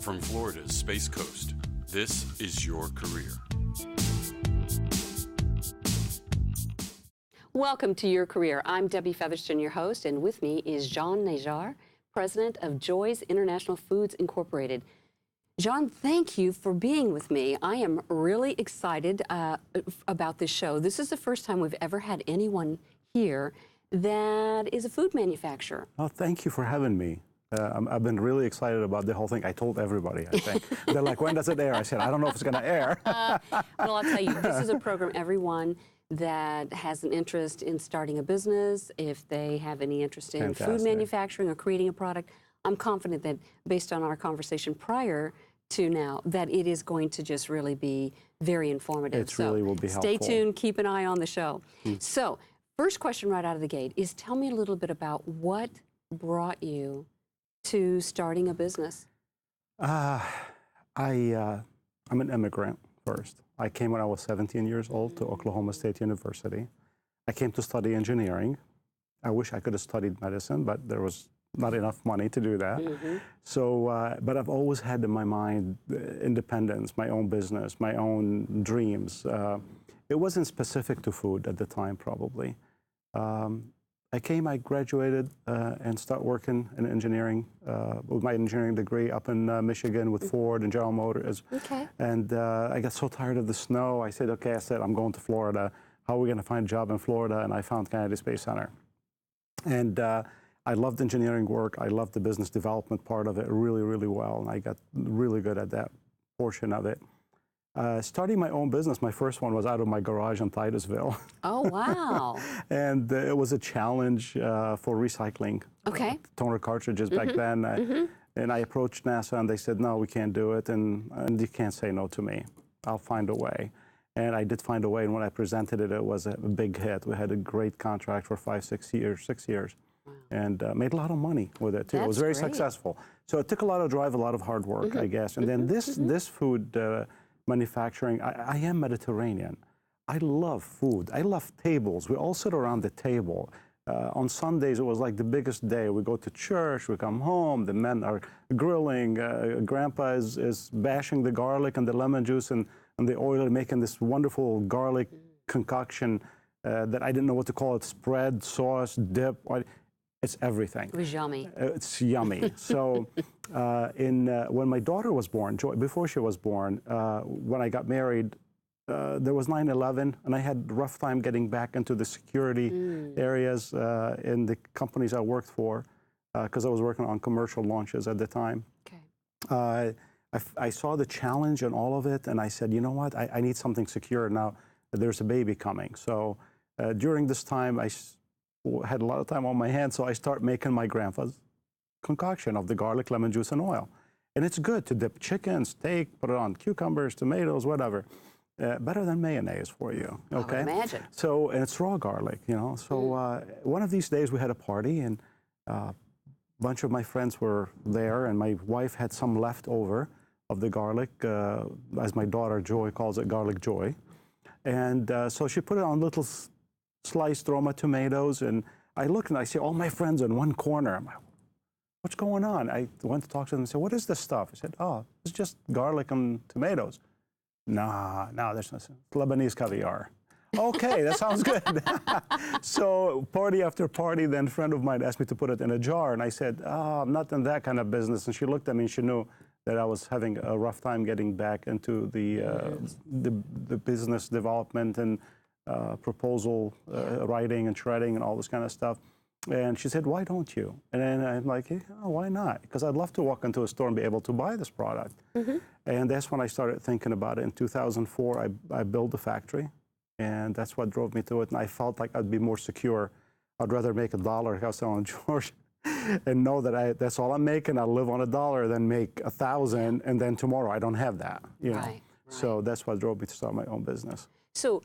From Florida's Space Coast, this is Your Career. Welcome to Your Career. I'm Debbie Featherston, your host, and with me is Jean Najjar, president of Joy's International Foods Incorporated. Jean, thank you for being with me. I am really excited about this show. This is the first time we've ever had anyone here that is a food manufacturer. Oh, thank you for having me. I've been really excited about the whole thing. I told everybody, I think. They're like, when does it air? I said, I don't know if it's going to air. Well, I'll tell you, this is a program everyone that has an interest in starting a business, if they have any interest in food manufacturing or creating a product, I'm confident that based on our conversation prior to now, that it is going to just really be very informative. It really will be helpful. Stay tuned, keep an eye on the show. So, first question right out of the gate is tell me a little bit about what brought you to starting a business. I'm an immigrant first. I came when I was 17 years old to Oklahoma State University. I came to study engineering. I wish I could have studied medicine, but there was not enough money to do that. So, but I've always had in my mind independence, my own business, my own dreams. It wasn't specific to food at the time, probably. I graduated and started working in engineering with my engineering degree up in Michigan with Ford and General Motors. Okay. And I got so tired of the snow, I said, I'm going to Florida. How are we going to find a job in Florida? And I found Kennedy Space Center. And I loved engineering work. I loved the business development part of it really, really well. And I got really good at that portion of it. Starting my own business, my first one was out of my garage in Titusville. Oh, wow. And it was a challenge for recycling toner cartridges back then. And I approached NASA and they said, no, we can't do it. And you can't say no to me. I'll find a way. And I did find a way. And when I presented it, it was a big hit. We had a great contract for 6 years. Wow. And made a lot of money with it, too. It was very successful. So it took a lot of drive, a lot of hard work, I guess. And then this food manufacturing, I am Mediterranean. I love food. I love tables. We all sit around the table. On Sundays, it was like the biggest day. We go to church, we come home, the men are grilling. Grandpa is bashing the garlic and the lemon juice and the oil and making this wonderful garlic concoction that I didn't know what to call it, spread, sauce, dip. It's everything. It was yummy. It's yummy. So when my daughter was born, Joy, before she was born, when I got married, there was 9/11, and I had a rough time getting back into the security areas in the companies I worked for, because I was working on commercial launches at the time. Okay. I saw the challenge and all of it, and I said, you know what, I need something secure now. There's a baby coming. So during this time, I had a lot of time on my hands, so I started making my grandpa's concoction of the garlic, lemon juice, and oil. And it's good to dip chicken, steak, put it on cucumbers, tomatoes, whatever. Better than mayonnaise for you, okay? I would imagine. So, and it's raw garlic, you know. So one of these days we had a party, and a bunch of my friends were there, and my wife had some leftover of the garlic, as my daughter Joy calls it, garlic joy. And so she put it on little sliced Roma tomatoes, and I looked and I see all my friends in one corner. I'm like, what's going on? I went to talk to them and said, what is this stuff? I said, oh, it's just garlic and tomatoes. No, there's nothing. Lebanese caviar. Okay, that sounds good. So party after party, then a friend of mine asked me to put it in a jar, and I said, oh, I'm not in that kind of business. And she looked at me and she knew that I was having a rough time getting back into the business development and proposal writing and shredding and all this kind of stuff. And she said, why don't you? And then I'm like, why not? Because I'd love to walk into a store and be able to buy this product. And that's when I started thinking about it. In 2004, I built the factory, and that's what drove me to it. And I felt like I'd be more secure. I'd rather make $1 like I was telling George and know that that's all I'm making. I'll live on $1 than make 1,000, and then tomorrow I don't have that. You know? Right. So that's what drove me to start my own business. So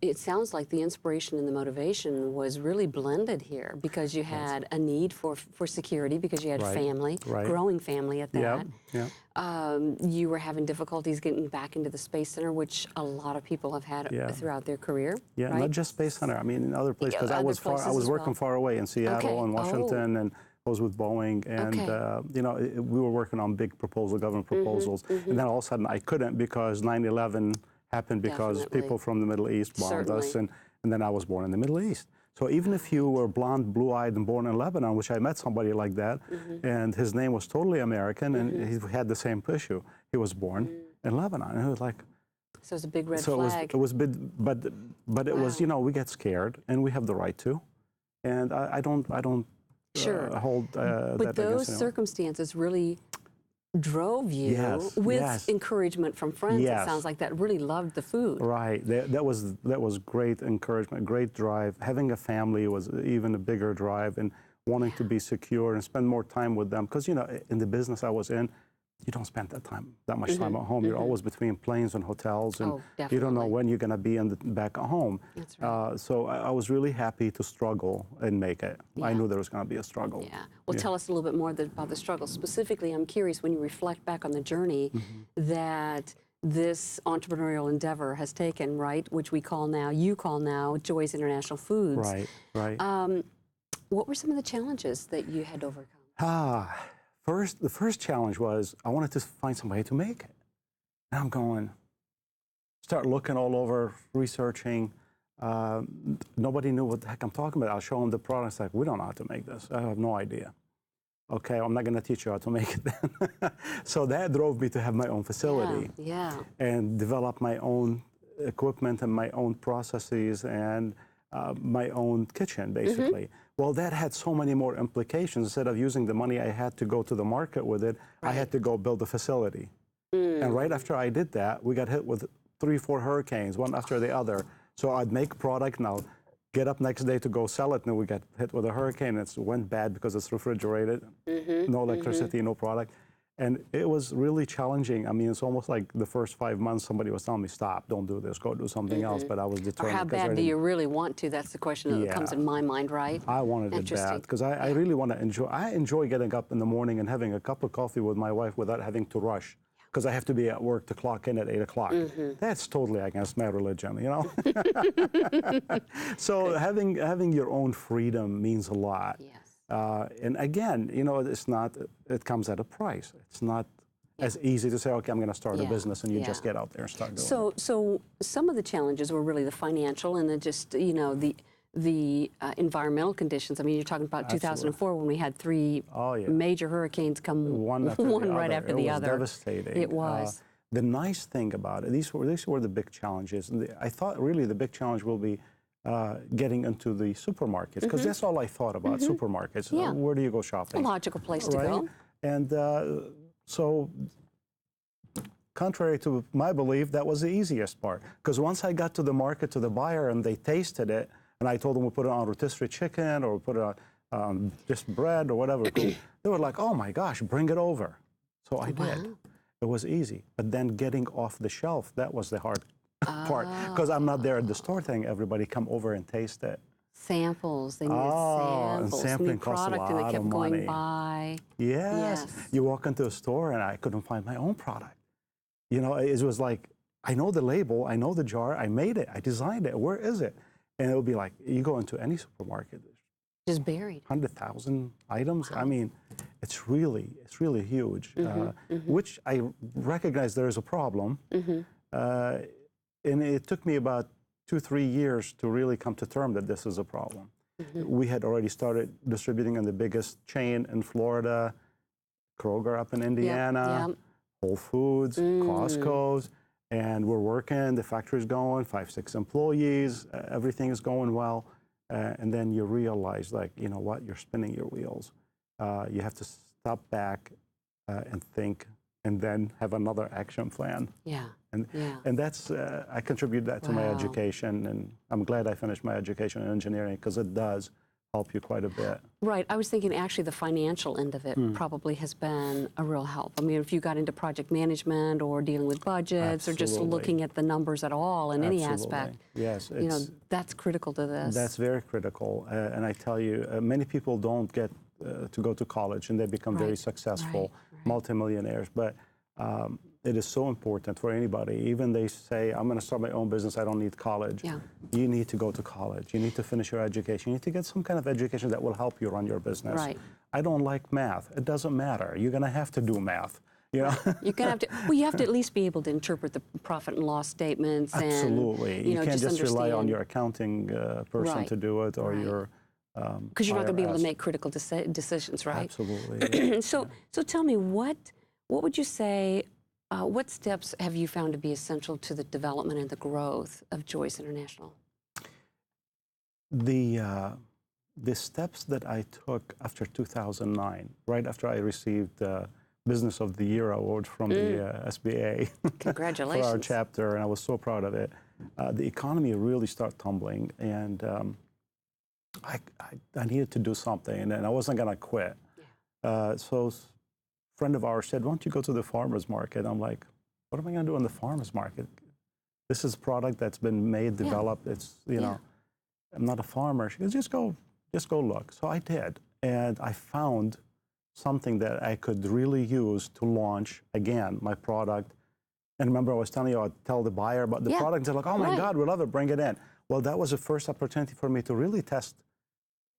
it sounds like the inspiration and the motivation was really blended here, because you had a need for security, because you had family, growing family at that. You were having difficulties getting back into the Space Center, which a lot of people have had throughout their career. Yeah, right? Not just Space Center. I mean, in other places, because I was working far away in Seattle and Washington and I was with Boeing, and you know, we were working on big government proposals, and then all of a sudden I couldn't because 9/11 happened because people from the Middle East bombed us, and then I was born in the Middle East. So even if you were blonde, blue-eyed, and born in Lebanon, which I met somebody like that, and his name was totally American, and he had the same issue. He was born in Lebanon, and it was like. So it's a big red flag. It was big, but it was, you know, we get scared, and we have the right to, and I don't hold that But those against anyone. circumstances really drove you with encouragement from friends. It sounds like that really loved the food. Right. That was great encouragement, great drive. Having a family was even a bigger drive, and wanting to be secure and spend more time with them. Because, you know, in the business I was in, you don't spend that much time at home. You're always between planes and hotels, and you don't know when you're going to be back at home. That's right. So I was really happy to struggle and make it. I knew there was going to be a struggle. Yeah. Well, tell us a little bit more about the struggle. Specifically, I'm curious, when you reflect back on the journey that this entrepreneurial endeavor has taken, right, which you call now Joy's International Foods. Right. What were some of the challenges that you had to overcome? The first challenge was I wanted to find somebody to make it. And I'm going, start looking all over, researching. Nobody knew what the heck I'm talking about. I'll show them the product. It's like, we don't know how to make this. I have no idea. Okay, I'm not going to teach you how to make it then. So that drove me to have my own facility. And develop my own equipment and my own processes and my own kitchen, basically. Well, that had so many more implications. Instead of using the money I had to go to the market with it, I had to go build a facility. And right after I did that, we got hit with 3-4 hurricanes, one after the other. So I'd make product, and I'll get up next day to go sell it, and we got hit with a hurricane. It went bad because it's refrigerated, no electricity, no product. And it was really challenging. I mean, it's almost like the first 5 months somebody was telling me, stop, don't do this, go do something else. But I was determined. Or how bad do you really want to? That's the question that comes in my mind, right? I wanted it bad because I really want to enjoy. I enjoy getting up in the morning and having a cup of coffee with my wife without having to rush, because I have to be at work to clock in at 8 o'clock. That's totally against my religion, you know? So having your own freedom means a lot. And again, you know, it comes at a price. It's not as easy to say, okay, I'm going to start a business, and you just get out there and start doing it. So some of the challenges were really the financial and you know, the environmental conditions. I mean, you're talking about 2004 when we had 3 major hurricanes come one right after the other. It was devastating. It was. The nice thing about it, these were the big challenges. And I thought really the big challenge will be getting into the supermarkets, because that's all I thought about, supermarkets. Where do you go shopping? A logical place to go. And so, contrary to my belief, that was the easiest part. Because once I got to the market, to the buyer, and they tasted it, and I told them we put it on rotisserie chicken or put it on just bread or whatever, they were like, oh my gosh, bring it over. So I did. It was easy. But then getting off the shelf, that was the hard part, because I'm not there at the store saying, everybody come over and taste it. Samples, they needed samples. And sampling costs a lot and it kept of money. going by. Yes. You walk into a store and I couldn't find my own product. You know, it was like, I know the label, I know the jar, I made it, I designed it, where is it? And it would be like, you go into any supermarket, just buried. 100,000 items. I mean, it's really huge, which I recognize there is a problem. And it took me about 2-3 years to really come to terms that this is a problem. We had already started distributing in the biggest chain in Florida, Kroger up in Indiana, Whole Foods, Costco's, and we're working, the factory's going, 5-6 employees, everything is going well. And then you realize, like, you know what, you're spinning your wheels. You have to stop back and think, and then have another action plan. And that's, I contribute that to my education, and I'm glad I finished my education in engineering, because it does help you quite a bit. Right. I was thinking actually the financial end of it probably has been a real help. I mean, if you got into project management or dealing with budgets or just looking at the numbers at all in any aspect, yes, you know, that's critical to this. That's very critical. And I tell you, many people don't get to go to college, and they become very successful multimillionaires. But it is so important for anybody. Even they say, I'm going to start my own business, I don't need college. Yeah. You need to go to college. You need to finish your education. You need to get some kind of education that will help you run your business. Right. I don't like math. It doesn't matter. You're going to have to do math. You know? You're gonna have to. Well, you have to at least be able to interpret the profit and loss statements. Absolutely. And, you can't just rely on understand. your accounting person Right. to do it, or Right. your Because you're not going to be able to IRS. make critical decisions, right? Absolutely. So tell me, what would you say? What steps have you found to be essential to the development and the growth of Joyce International? The steps that I took after 2009, right after I received the Business of the Year award from the SBA Congratulations. for our chapter, and I was so proud of it. The economy really started tumbling, and I needed to do something, and I wasn't going to quit. Yeah. So a friend of ours said, why don't you go to the farmer's market? I'm like, what am I going to do in the farmer's market? This is a product that's been made, developed. It's, you know, I'm not a farmer. She goes, just go look. So I did, and I found something that I could really use to launch, again, my product. And remember, I was telling you, I'd tell the buyer about the product, and they're like, oh my God, we love it, bring it in. Well, that was the first opportunity for me to really test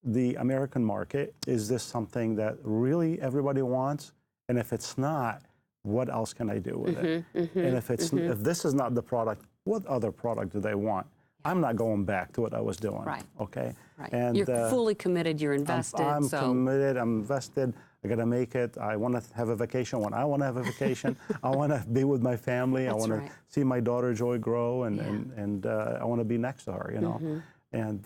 the American market. Is this something that really everybody wants? And if it's not, what else can I do with it? And if this is not the product, what other product do they want? I'm not going back to what I was doing. Right. Okay. Right. And you're fully committed. You're invested. I'm committed. I'm invested. I got to make it. I want to have a vacation when I want to have a vacation. I want to be with my family. I want to see my daughter Joy grow, and I want to be next to her. You know. And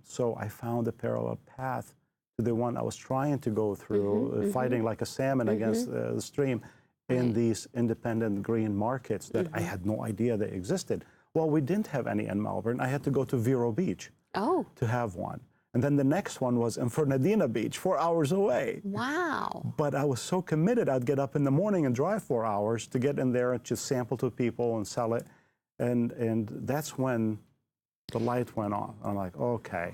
so I found a parallel path to the one I was trying to go through, fighting like a salmon against the stream in these independent green markets that I had no idea they existed. Well, we didn't have any in Melbourne. I had to go to Vero Beach to have one. And then the next one was in Fernandina Beach, 4 hours away. Wow. But I was so committed, I'd get up in the morning and drive 4 hours to get in there and just sample to people and sell it. And that's when the light went on. I'm like, okay,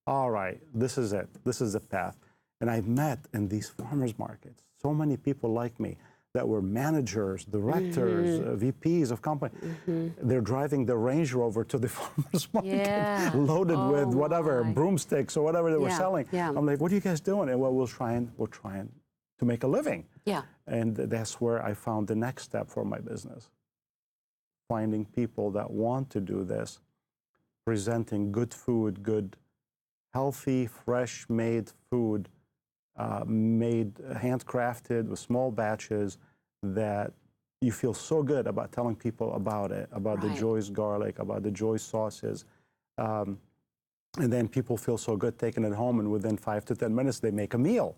all right, this is it. This is the path. And I met in these farmers markets so many people like me that were managers, directors, VPs of company. They're driving the Range Rover to the farmers market, loaded with whatever, broomsticks or whatever they were selling. I'm like, what are you guys doing? And well, we're trying to make a living. Yeah. And that's where I found the next step for my business. Finding people that want to do this, presenting good food, good, healthy, fresh made food, made handcrafted with small batches, that you feel so good about telling people about it, about the Joyce garlic, about the Joyce sauces. And then people feel so good taking it home, and within 5 to 10 minutes they make a meal.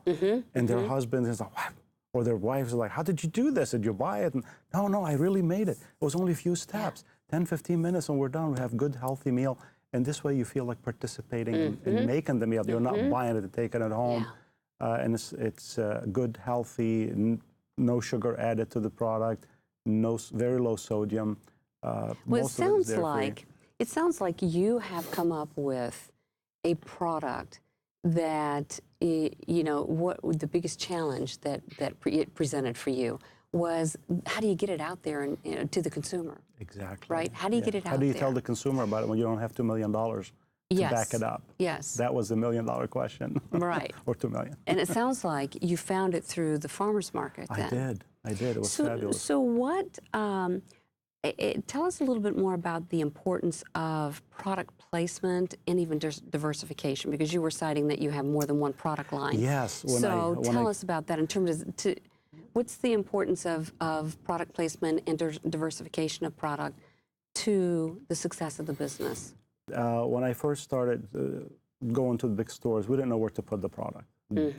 And their husband is like, what? Or their wives are like, how did you do this? Did you buy it? And, no, I really made it. It was only a few steps, 10, 15 mintes, and we're done. We have a good, healthy meal. And this way you feel like participating in making the meal. You're not buying it and taking it home. And it's good, healthy, no sugar added to the product, very low sodium. Well, it sounds like you have come up with a product that, you know, what the biggest challenge that it presented for you was, how do you get it out there and, you know, to the consumer? Exactly. Right? How do you get it out there? How do you tell the consumer about it when you don't have $2 million to back it up? Yes. That was the $1 million question. Right. Or $2 million. And it sounds like you found it through the farmer's market then. I did. It was fabulous. So what, tell us a little bit more about the importance of product placement and even diversification, because you were citing that you have more than one product line. Yes. Tell us about that in terms of, what's the importance of product placement and diversification of product to the success of the business? When I first started going to the big stores, we didn't know where to put the product.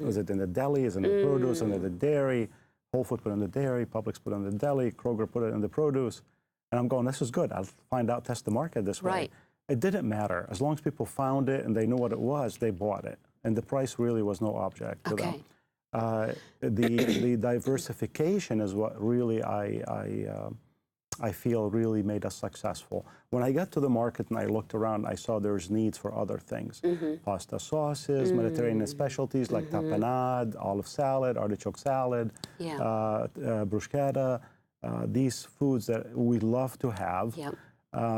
Was it in the deli? Is it in the produce? In the dairy? Whole Foods put it in the dairy, Publix put it in the deli, Kroger put it in the produce. And I'm going, this is good. I'll find out, test the market this way. Right. It didn't matter. As long as people found it and they knew what it was, they bought it. And the price really was no object to them. The diversification is what really I feel really made us successful. When I got to the market and I looked around, I saw there's needs for other things. Pasta sauces, Mediterranean specialties like tapenade, olive salad, artichoke salad, bruschetta. these foods that we love to have. Yep.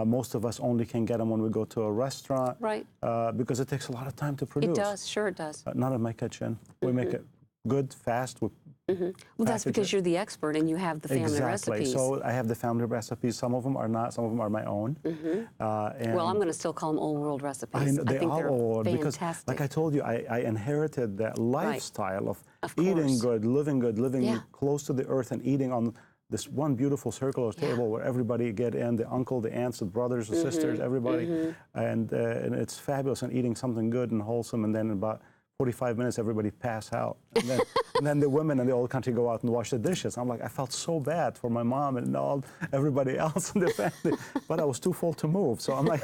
Most of us only can get them when we go to a restaurant. Right. Because it takes a lot of time to produce. It does, sure it does. Not in my kitchen. We make it good, fast. Well, that's because you're the expert and you have the family recipes. So I have the family recipes. Some of them are not. Some of them are my own. Well, I'm going to still call them old world recipes. I know, they think are they're old fantastic. because, like I told you, I inherited that lifestyle of eating good, living close to the earth, and eating on this one beautiful circular table where everybody get in, the uncle, the aunts, the brothers, the sisters, everybody, and it's fabulous, and eating something good and wholesome, and then in about 45 minutes everybody pass out, and then the women in the old country go out and wash the dishes. I'm like, I felt so bad for my mom and everybody else in the family, but I was too full to move, so I'm like.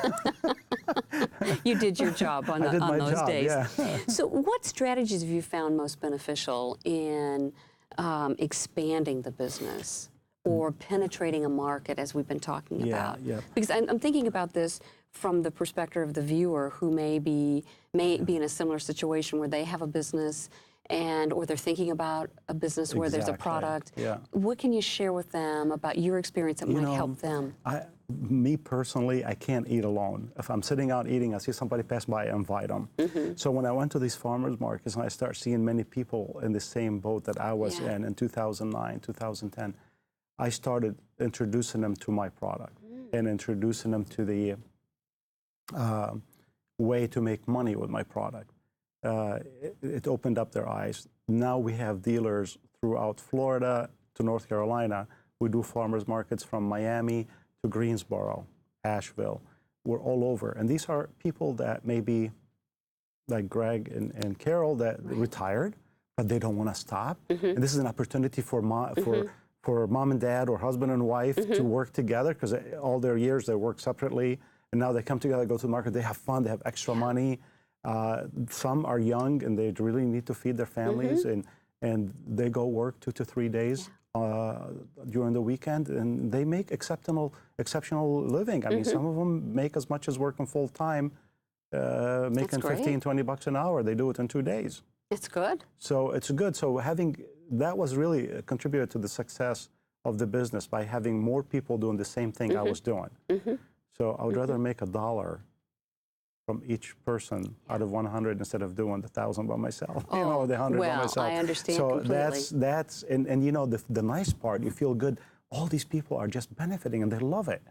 You did your job on those days. Yeah. So what strategies have you found most beneficial in expanding the business or penetrating a market, as we've been talking about? Because I'm thinking about this from the perspective of the viewer who may be in a similar situation where they have a business or they're thinking about a business where there's a product. What can you share with them about your experience that might help them? Me personally, I can't eat alone. If I'm sitting out eating, I see somebody pass by, I invite them. So when I went to these farmers markets and I start seeing many people in the same boat that I was in 2009, 2010, I started introducing them to my product and introducing them to the way to make money with my product. It opened up their eyes. Now we have dealers throughout Florida to North Carolina. We do farmers markets from Miami to Greensboro, Asheville. We're all over. And these are people that maybe, like Greg and Carol, that retired, but they don't want to stop. And this is an opportunity for mom and dad or husband and wife to work together, because all their years they work separately. And now they come together, go to the market, they have fun, they have extra money. Some are young and they really need to feed their families, and they go work 2 to 3 days during the weekend, and they make exceptional living. I mean, some of them make as much as working full time, making 15, 20 bucks an hour. They do it in 2 days. It's good. So it's good. So that was really a contributor to the success of the business, by having more people doing the same thing I was doing. So I would rather make $1 from each person out of 100 instead of doing the 1,000 by myself, the 100 by myself. I understand completely. So that's and you know, the nice part, you feel good. All these people are just benefiting and they love it.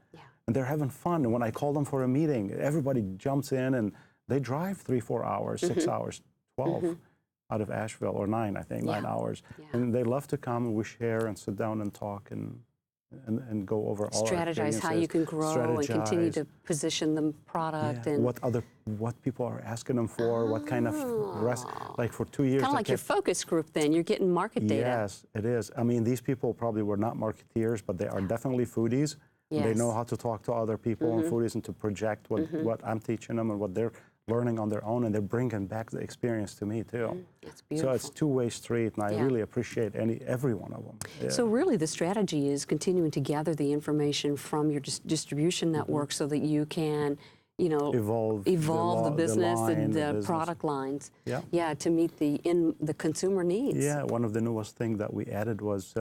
And they're having fun. And when I call them for a meeting, everybody jumps in and they drive 3-4 hours, 6 hours, 12 out of Asheville, or 9, I think, 9 hours. And they love to come and we share and sit down and talk and go over all our strategize how you can grow and continue to position the product, and what people are asking them for, what kind of like for 2 years. Kind of like your focus group. Then you're getting market data. Yes, it is. I mean, these people probably were not marketeers, but they are definitely foodies. They know how to talk to other people and foodies, and to project what I'm teaching them and what they're learning on their own, and they're bringing back the experience to me too. That's beautiful. So it's two-way street, and I really appreciate every one of them. So really the strategy is continuing to gather the information from your distribution network so that you can, evolve the business, the product lines. To meet the consumer needs. Yeah, one of the newest things that we added was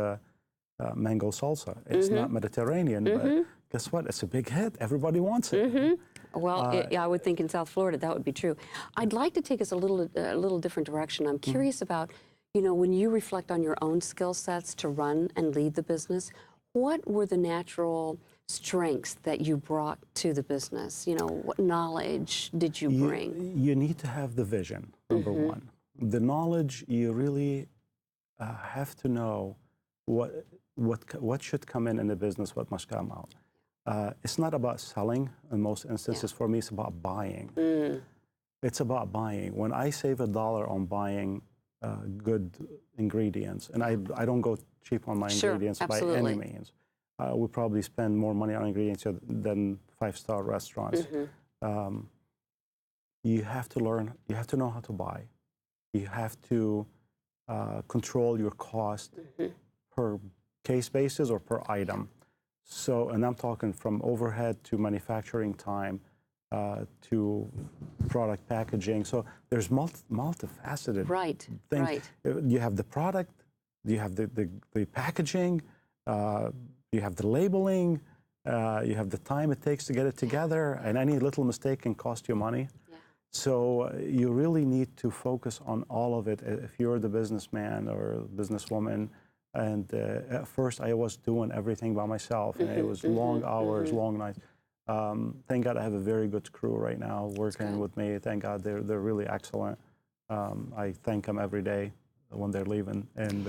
mango salsa. It's not Mediterranean, but guess what? It's a big hit. Everybody wants it. Well, I would think in South Florida that would be true. I'd like to take us a little different direction. I'm curious about, when you reflect on your own skill sets to run and lead the business, what were the natural strengths that you brought to the business? What knowledge did you bring? You need to have the vision, number one. The knowledge, you really have to know what should come in the business, what must come out. It's not about selling in most instances. For me, it's about buying. It's about buying. When I save $1 on buying good ingredients, and I don't go cheap on my ingredients by any means. We probably spend more money on ingredients than 5-star restaurants. You have to learn, you have to know how to buy. You have to control your cost per case basis or per item. So, and I'm talking from overhead to manufacturing time to product packaging. So there's multifaceted things. You have the product, you have the packaging, you have the labeling, you have the time it takes to get it together, and any little mistake can cost you money. Yeah. So you really need to focus on all of it if you're the businessman or businesswoman. And at first, I was doing everything by myself, and it was long hours, long nights. Thank God I have a very good crew right now working with me. Thank God they're really excellent. I thank them every day when they're leaving. And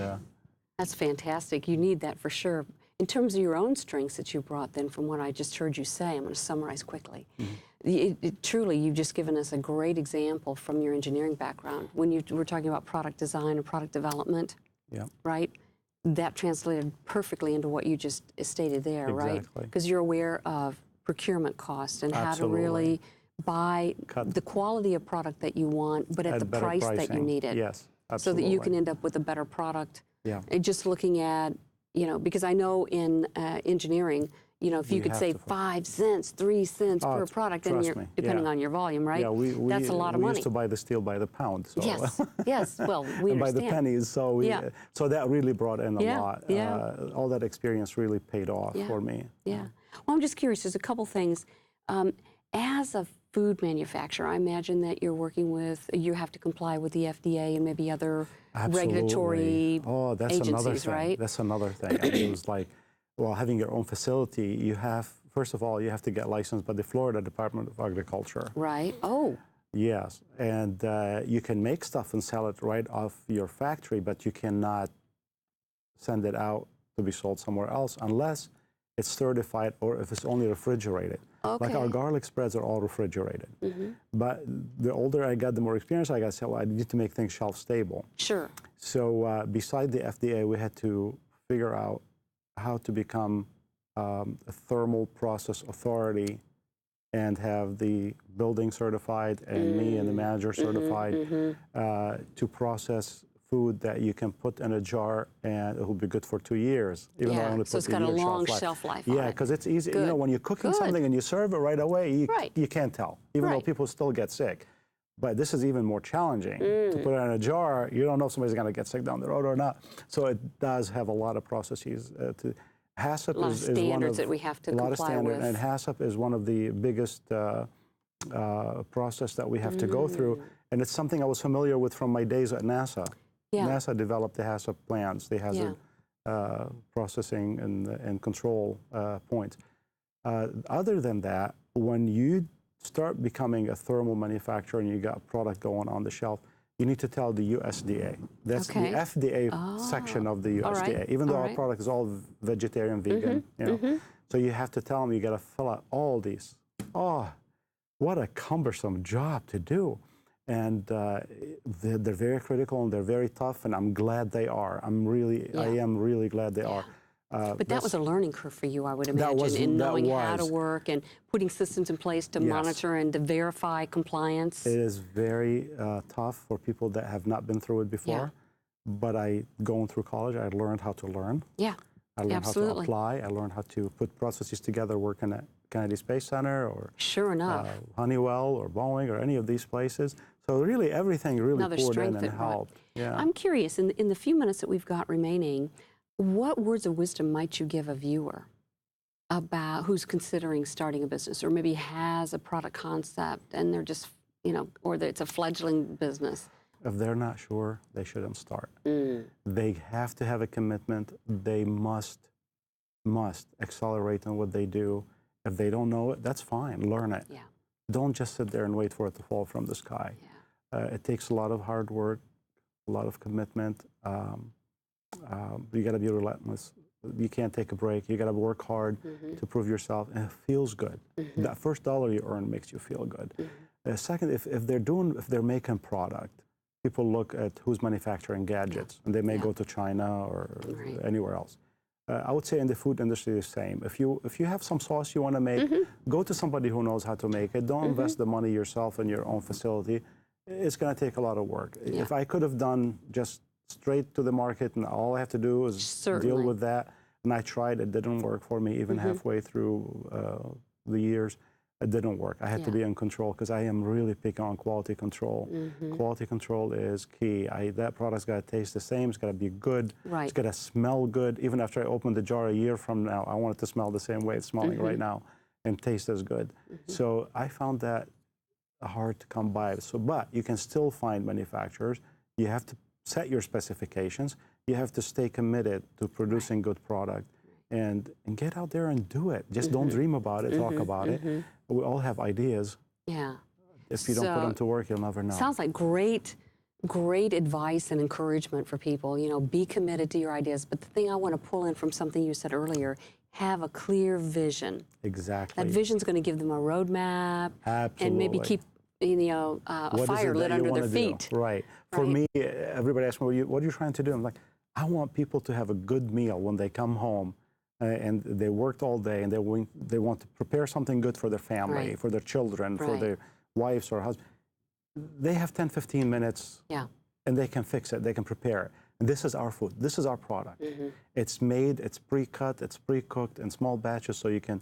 that's fantastic. You need that for sure. In terms of your own strengths that you brought, then, from what I just heard you say, I'm going to summarize quickly. Truly, you've just given us a great example from your engineering background. When you were talking about product design or product development, right? That translated perfectly into what you just stated there, right? Because you're aware of procurement costs and how to really buy the quality of product that you want, but at the price that you need it. Yes, absolutely. So that you can end up with a better product. Yeah. And just looking at, because I know in engineering, if you could save 5 cents, 3 cents per product, then you're, depending on your volume, right? Yeah, that's a lot of money. We used to buy the steel by the pound. So. Yes, yes, well, we and understand. by the pennies, so so that really brought in a lot. Yeah. All that experience really paid off for me. Yeah. Well, I'm just curious, there's a couple things. As a food manufacturer, I imagine that you're working with, you have to comply with the FDA and maybe other regulatory that's agencies, another thing. Right? That's another thing. It was like, well, having your own facility, you have, first of all, you have to get licensed by the Florida Department of Agriculture. Right. Oh. Yes. And you can make stuff and sell it right off your factory, but you cannot send it out to be sold somewhere else unless it's certified or if it's only refrigerated. Okay. Like our garlic spreads are all refrigerated. But the older I got, the more experience I got, so I need to make things shelf stable. Sure. So beside the FDA, we had to figure out how to become a thermal process authority and have the building certified and me and the manager certified to process food that you can put in a jar and it will be good for 2 years. Even though I only put so it's got a long shelf life. Yeah, because it's easy. Good. When you're cooking something and you serve it right away, you can't tell, even though people still get sick. But this is even more challenging. To put it in a jar, you don't know if somebody's going to get sick down the road or not. So it does have a lot of processes. HACCP is one of that we have to a lot of comply standards, with. and HACCP is one of the biggest process that we have to go through. And it's something I was familiar with from my days at NASA. NASA developed the HACCP plans, the hazard processing and control points. Other than that, when you start becoming a thermal manufacturer and you got a product going on the shelf, you need to tell the USDA. That's the FDA section of the USDA, even though our product is all vegetarian, vegan, So you have to tell them you got to fill out all these. Oh, what a cumbersome job to do. And they're very critical and they're very tough, and I'm glad they are. I am really glad they are. But that was a learning curve for you, I would imagine, in knowing how to work and putting systems in place to monitor and to verify compliance. It is very tough for people that have not been through it before. But going through college, I learned how to learn. I learned how to apply. I learned how to put processes together working at Kennedy Space Center or Honeywell or Boeing or any of these places. So really everything really poured in and helped. I'm curious, in the few minutes that we've got remaining, what words of wisdom might you give a viewer about who's considering starting a business or maybe has a product concept and they're just, or that it's a fledgling business? If they're not sure, they shouldn't start. They have to have a commitment. They must accelerate in what they do. If they don't know it, that's fine. Learn it. Don't just sit there and wait for it to fall from the sky. It takes a lot of hard work, a lot of commitment. You got to be relentless. You can't take a break. You got to work hard to prove yourself, and it feels good. That first dollar you earn makes you feel good. Second, if they're making product, people look at who's manufacturing gadgets, and they may go to China or anywhere else. I would say in the food industry the same. If you have some sauce you want to make, go to somebody who knows how to make it. Don't invest the money yourself in your own facility. It's going to take a lot of work. If I could have done just straight to the market and all I have to do is deal with that, and I tried, it didn't work for me even halfway through the years. it didn't work. I had to be in control because I am really picky on quality control. Quality control is key. That product's got to taste the same. It's got to be good. It's got to smell good. Even after I open the jar a year from now, I want it to smell the same way it's smelling right now and taste as good. So I found that hard to come by. But you can still find manufacturers. You have to set your specifications. You have to stay committed to producing good product. And get out there and do it. Just don't dream about it, talk about it. We all have ideas. Yeah. If you don't put them to work, you'll never know. Sounds like great advice and encouragement for people. You know, be committed to your ideas. But the thing I want to pull in from something you said earlier, have a clear vision. Exactly. That vision's going to give them a roadmap. Absolutely. And maybe keep, a fire lit under their feet. Right. For me, everybody asks me, what are you trying to do? I'm like, I want people to have a good meal when they come home. And they worked all day, and they want to prepare something good for their family, for their children, for their wives or husbands. They have 10, 15 minutes, and they can fix it. They can prepare it. And this is our food. This is our product. It's made, it's pre-cut, it's pre-cooked in small batches, so you can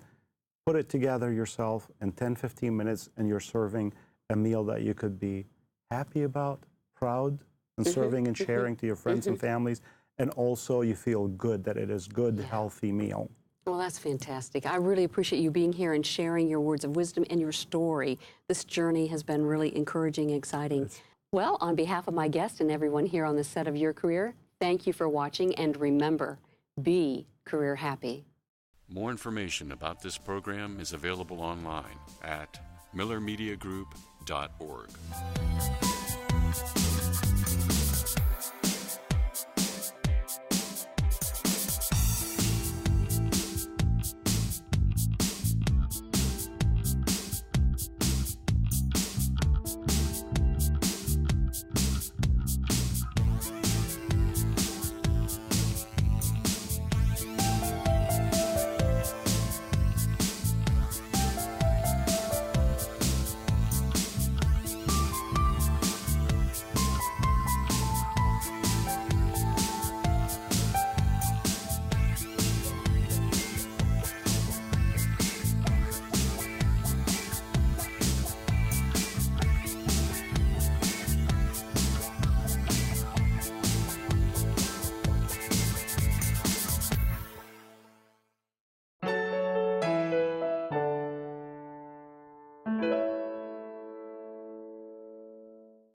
put it together yourself in 10, 15 minutes, and you're serving a meal that you could be happy about, proud, and serving and sharing to your friends and families. And also you feel good that it is good, healthy meal. Well, that's fantastic. I really appreciate you being here and sharing your words of wisdom and your story. This journey has been really encouraging and exciting. Well, on behalf of my guest and everyone here on the set of Your Career, thank you for watching, and remember, be career happy. More information about this program is available online at millermediagroup.org.